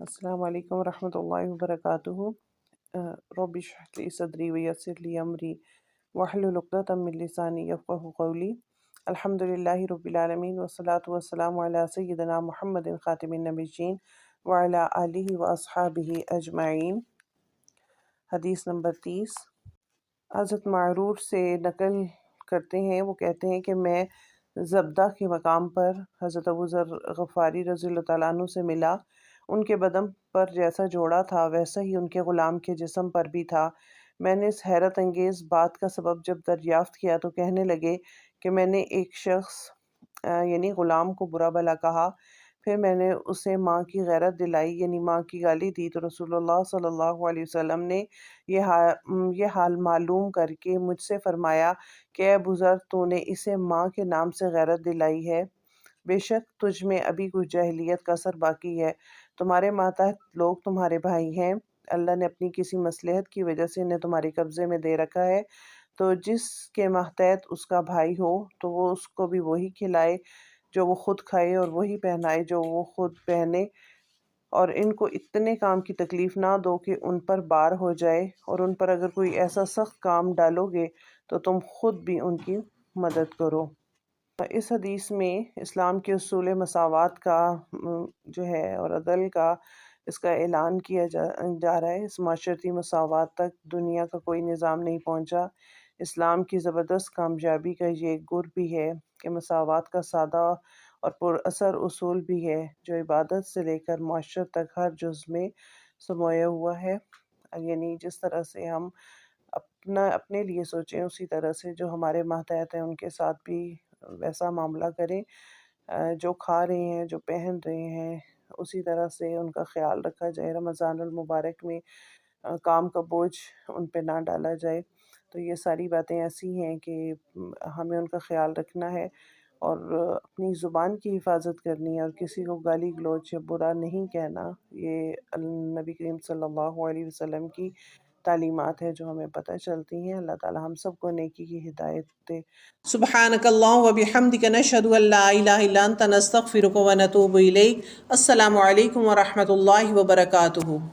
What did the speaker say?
السلام علیکم ورحمۃ اللہ وبرکاتہ۔ رب اشرح لی صدری ویسر لی امری واحلل عقدۃ من لسانی یفقہوا قولی۔ الحمد للہ رب العالمین والصلاۃ والسلام علی سیدنا محمد خاتم النبیین وعلی آلہ واصحابہ اجمعین۔ حدیث نمبر 30 حضرت معرور سے نقل کرتے ہیں، وہ کہتے ہیں کہ میں زبدہ کے مقام پر حضرت ابو ذر غفاری رضی اللہ تعالیٰ عنہ سے ملا۔ ان کے بدن پر جیسا جوڑا تھا ویسا ہی ان کے غلام کے جسم پر بھی تھا۔ میں نے اس حیرت انگیز بات کا سبب جب دریافت کیا تو کہنے لگے کہ میں نے ایک شخص یعنی غلام کو برا بھلا کہا، پھر میں نے اسے ماں کی غیرت دلائی یعنی ماں کی گالی دی، تو رسول اللہ صلی اللہ علیہ وسلم نے یہ حال معلوم کر کے مجھ سے فرمایا کہ اے ابو ذر، تو نے اسے ماں کے نام سے غیرت دلائی ہے، بے شک تجھ میں ابھی کچھ جاہلیت کا اثر باقی ہے، تمہارے ماتحت لوگ تمہارے بھائی ہیں، اللہ نے اپنی کسی مصلحت کی وجہ سے انہیں تمہارے قبضے میں دے رکھا ہے، تو جس کے ماتحت اس کا بھائی ہو تو وہ اس کو بھی وہی کھلائے جو وہ خود کھائے اور وہی پہنائے جو وہ خود پہنے، اور ان کو اتنے کام کی تکلیف نہ دو کہ ان پر بار ہو جائے، اور ان پر اگر کوئی ایسا سخت کام ڈالو گے تو تم خود بھی ان کی مدد کرو۔ اس حدیث میں اسلام کے اصول مساوات کا جو ہے اور عدل کا اس کا اعلان کیا جا رہا ہے۔ اس معاشرتی مساوات تک دنیا کا کوئی نظام نہیں پہنچا۔ اسلام کی زبردست کامیابی کا یہ ایک گر بھی ہے کہ مساوات کا سادہ اور پر اثر اصول بھی ہے جو عبادت سے لے کر معاشرت تک ہر جز میں سمویا ہوا ہے، یعنی جس طرح سے ہم اپنے لیے سوچیں اسی طرح سے جو ہمارے ماتحت ہیں ان کے ساتھ بھی ویسا معاملہ کریں، جو کھا رہے ہیں جو پہن رہے ہیں اسی طرح سے ان کا خیال رکھا جائے، رمضان المبارک میں کام کا بوجھ ان پہ نہ ڈالا جائے۔ تو یہ ساری باتیں ایسی ہیں کہ ہمیں ان کا خیال رکھنا ہے اور اپنی زبان کی حفاظت کرنی ہے اور کسی کو گالی گلوچ یا برا نہیں کہنا۔ یہ نبی کریم صلی اللہ علیہ وسلم کی تعلیمات ہے جو ہمیں پتہ چلتی ہیں۔ اللہ تعالی ہم سب کو نیکی کی ہدایت دے۔ سبحانک اللہم و بحمدک، نشہد ان لا الہ الا انت، نستغفرک و نتوب الیک۔ السلام علیکم ورحمۃ اللہ وبرکاتہ۔